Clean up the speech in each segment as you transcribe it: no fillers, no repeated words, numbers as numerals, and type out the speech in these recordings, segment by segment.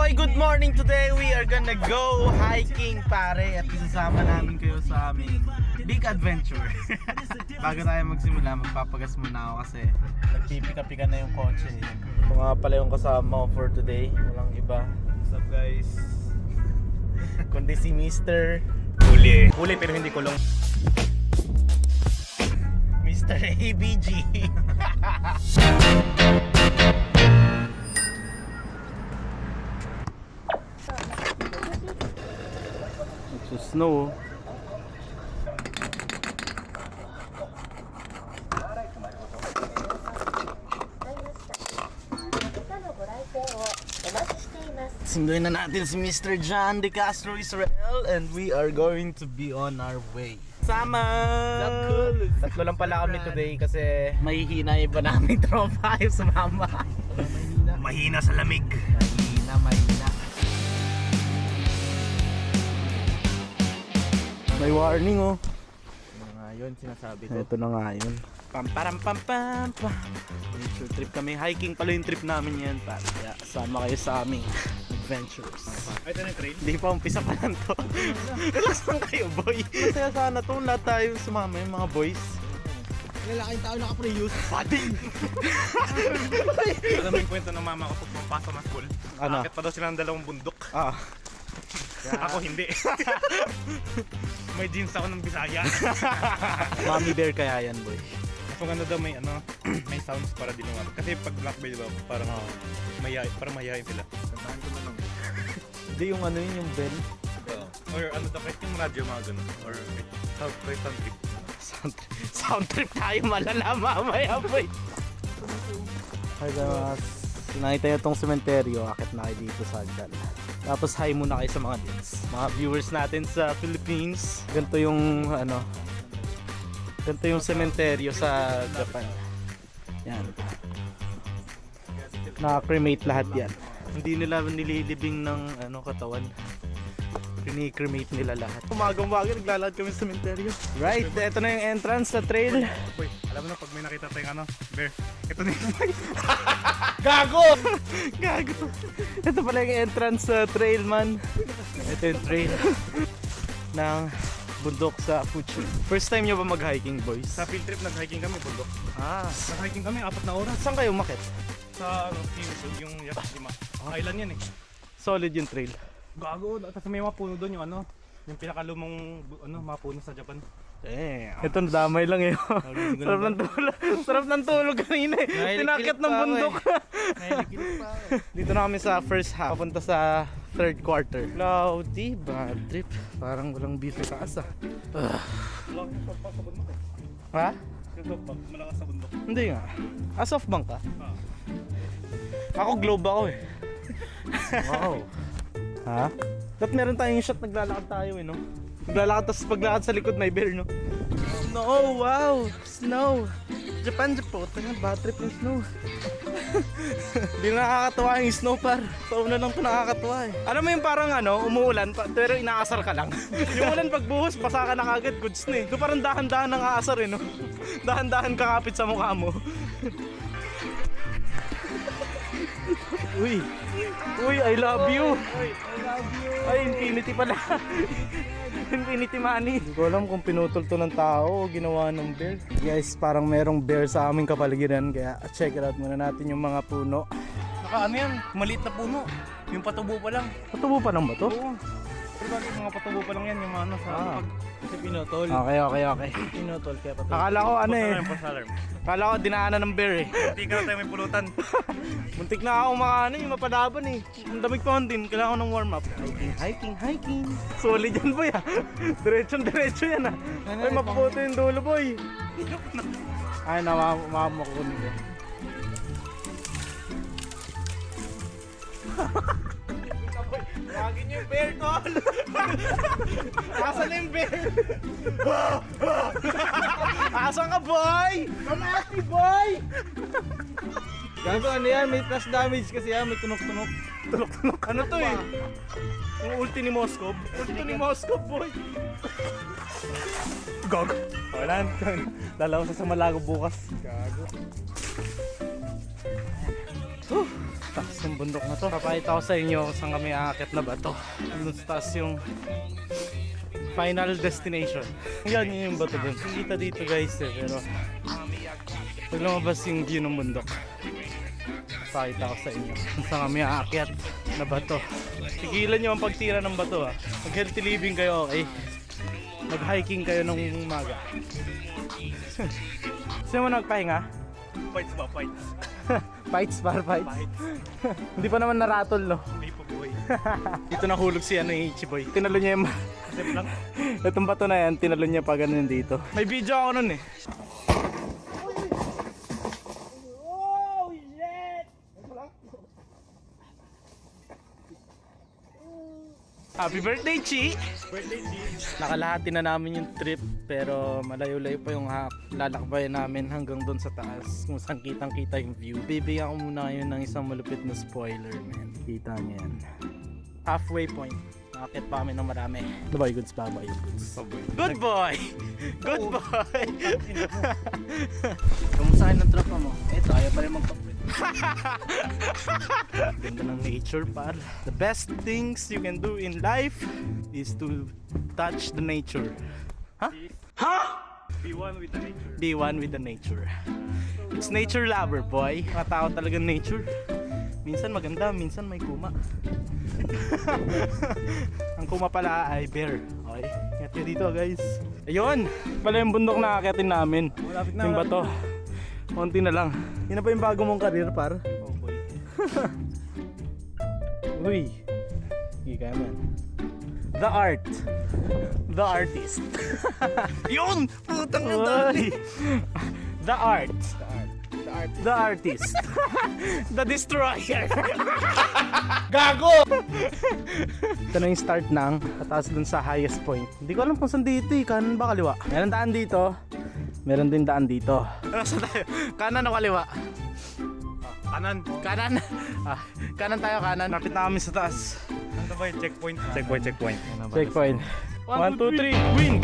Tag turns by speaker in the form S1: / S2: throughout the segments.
S1: boy, good morning. Today we are gonna go hiking, pare. At isasama namin kayo sa aming big adventure. Bago tayo magsimula, magpapagas muna ako kasi nagpipika-pika na yung kotse. Ito nga pala yung kasama ko for today. Walang iba. What's up guys? Kundi si Mr.
S2: Huli pero hindi kulong.
S1: Mr. ABG. Snow. Sunduin na natin si Mr. John De Castro Israel and we are going to be on our way. Sama! Tatlo lang pala kami today kasi mahihina iba naming tropa yung sumama.
S2: Mahina sa lamig.
S1: Mahina. May warning oh. Ano nga yun sinasabi ko? Ito na nga yun. Pam. Nature trip kami. Hiking pala yung trip namin yan. Kaya sama kayo sa aming adventures.
S2: Ay, ito na yung trail?
S1: Hindi pa, umpisa pa lang to. Relax lang kayo boy. Masaya sana to. Lahat tayo sumama yung mga boys.
S3: Lalaking tao naka-pre-use.
S1: Pading!
S2: Alam mo yung kwento ng mama ko pag pumapasok ng school?
S1: Ano?
S2: Akit pa daw sila ng dalawang bundok.
S1: Ah.
S2: Ako hindi. May jeans ako ng Bisaya.
S1: Mommy bear kaya yan boy.
S2: So ano daw may may sounds para din naman. Kasi pag black bear daw parang mayayain sila.
S3: Kantahan ko na lang.
S1: Hindi yung ano yun, yung bell.
S2: Or ano daw kahit yung radyo mga ganun. Or sound trip.
S1: Sound trip tayo malala mamaya boy. Hi guys. Nakita nyo itong sementeryo. Akit na kayo dito sa Agdan. Tapos hi muna kayo sa mga dudes. Mga viewers natin sa Philippines. Ganito yung ganito yung sementeryo sa Japan. Yan. Naka-cremate lahat yan. Hindi nila nililibing ng katawan. Cremate nila lahat. Umagang-umaga naglalakad kami sa sementeryo. Right, ito na yung entrance sa trail.
S2: Boy, alam mo na pag may nakita tayong bear. Ito na yung
S1: Gago! Ito pala yung entrance sa trail man. Ito yung trail ng bundok sa Fuji. First time nyo ba mag-hiking boys?
S2: sa field trip nag-hiking kami bundok. Nag-hiking kami 4 na oras.
S1: Saan kayo umakit?
S2: Sa yung Yakima. Island yan eh.
S1: Solid yung trail.
S2: Gago, tapos may mga puno doon yung yung pinakalumang mga puno sa Japan.
S1: Ito nadamay lang eh. Sarap ng tulog kanina eh. Tinakit ng bundok. Dito na kami sa first half. Papunta sa third quarter. Cloudy, bad trip. Parang walang view sa taas ah.
S2: Malakas sa bundok eh.
S1: Ha?
S2: Malakas sa bundok.
S1: Hindi nga. Softbank ka?
S2: Ah.
S1: Ako globe ako eh. Wow. Ha? Ba't meron tayong shot naglalakad tayo eh no? Naglalakad tapos paglakad sa likod may bear no? Snow! Wow! Snow! Japan! Bad trip yung snow. Hindi na nakakatawa yung snow par. Sa una lang ito nakakatawa eh. Alam mo yung parang umuulan pero inaasar ka lang. Yung ulan pagbuhos basa ka na kagad goods na eh. Ito parang dahan-dahan nang aasar eh no? Dahan-dahan kakapit sa mukha mo. Uy, I love you. Ay, infinity pala. Infinity money. Hindi ko alam kung pinutol to ng tao o ginawa ng bear. Guys, parang merong bear sa aming kapaligiran. Kaya check it out muna natin yung mga puno.
S2: Yan, maliit na puno. Yung patubo pa lang.
S1: Patubo pa lang ba to?
S2: Oo. Pero yung mga patubo pa lang yan, yung mga sa kasi pinotol.
S1: Okay.
S2: Pinotol kaya patubo.
S1: Akala ko
S2: Pasalarm.
S1: Akala ko dinaanan ng bear eh.
S2: Hindi ka na tayo may pulutan.
S1: Muntik na ako yung mapalaban eh. Ang damig pa din, kailangan ko ng warm up. Hiking. Solid yan boy ah. Diretso yan ah. Ay, mapuputo yung dulo boy. Ay, makukunin ko. Tawagin niyo yung bear tol. Asan na yung bear? Asan ka boy? Mamati boy!
S3: Gago, ano yan? May flash damage kasi yan. May tunok-tunok.
S1: Tulok-tulok. Ano to eh? Yung ulti ni Moskov. Ulti ni Moskov boy. Gago. Wala. Dalawa sa Malago bukas. Gago. taas ng bundok na to. Papakita ko sa inyo kung saan kami aakit na bato. Doon sa taas yung final destination. Yan yung bato dun. Kita dito guys eh, pero pag lumabas yung view ng bundok, papakita ko sa inyo kung saan kami aakyat na bato. Tigilan nyo ang pagtira ng bato ha. Mag healthy living kayo, okay? Mag hiking kayo ng umaga. Sino mo nagpahinga?
S2: Fights ba? Fights.
S1: Fights para fights?
S2: Fights.
S1: Hindi pa naman naratol no?
S2: Hindi po buhay.
S1: Dito nahulog si Ichiboy. Tinalo niya yung
S2: Kasi lang.
S1: itong bato na yan, tinalo niya pa ganun dito. May video ako nun eh. Happy birthday, Chi!
S2: Birthday, G.
S1: Nakalahati na namin yung trip pero malayo-layo pa yung lalakbayan namin hanggang doon sa taas kung saan kitang-kita yung view. Bibigyan ko muna kayo ng isang malupit na spoiler, man. Kita niyo yan. Halfway point. Nakakit pa kami ng marami. Babay goods, babay goods. Good boy! Good boy! Kumusta kayo ng tropa mo? Eto, ayaw pa rin magpa-print. Ganda ng nature, par. The best things you can do in life is to touch the nature.
S2: Be one with the nature.
S1: Be one with the nature. It's nature lover, boy. Mga tao talaga nature. Minsan maganda, minsan may kuma. Ang kuma pala ay bear. Okay? Ingat kayo dito, guys. Ayun! Pala yung bundok na akitin namin.
S3: Malapit na.
S1: Yung bato. Konti na lang. Yan na ba yung bago mong career, par?
S3: Oh boy.
S1: Uy. Hindi kaya man. The art. The artist. Yun! Putang na dali! The art. The artist. The destroyer. Gago! Ito na yung start ng pataas dun sa highest point. Hindi ko alam kung saan dito eh. Kanan ba kaliwa? Meron daan dito. Meron din daan dito. Ano saan tayo? Kanan o kaliwa?
S2: Kanan.
S1: Kanan. Kanan tayo, kanan. Napit na kami sa taas.
S2: Ano ba yung checkpoint? Checkpoint, checkpoint.
S1: Checkpoint. 1, 2, 3, win!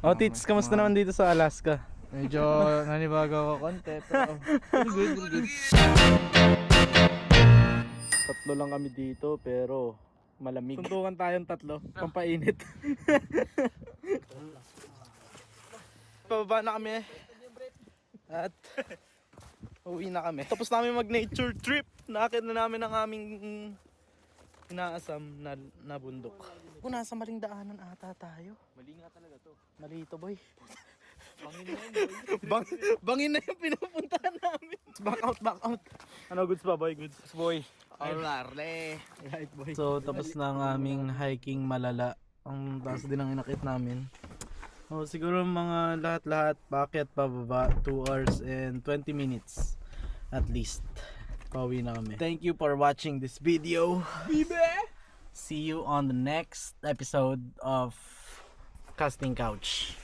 S1: Oh, Tits, kamusta naman dito sa Alaska?
S3: Medyo nanibago ako konti pero good.
S1: Tatlo lang kami dito pero malamig. Suntukan tayong tatlo, pampainit. Pababa na kami at uwi na kami. Tapos namin mag-nature trip. Nakakit na namin ang aming inaasam na bundok. Kung nasa maling daanan ata tayo.
S3: Mali nga talaga to.
S1: Mali ito, boy.
S3: Bangin na yun, boy.
S1: Bangin na yung pinupuntahan namin. Back out. Ano, goods ba, boy? Goods.
S3: Boy. Alright.
S1: Right, boy. So, tapos na ang aming hiking malala. Ang taas din ang inakit namin. Oh, siguro mga lahat-lahat, paakyat pababa, 2 hours and 20 minutes at least. Pauwi na kami. Thank you for watching this video. See you on the next episode of Casting Couch.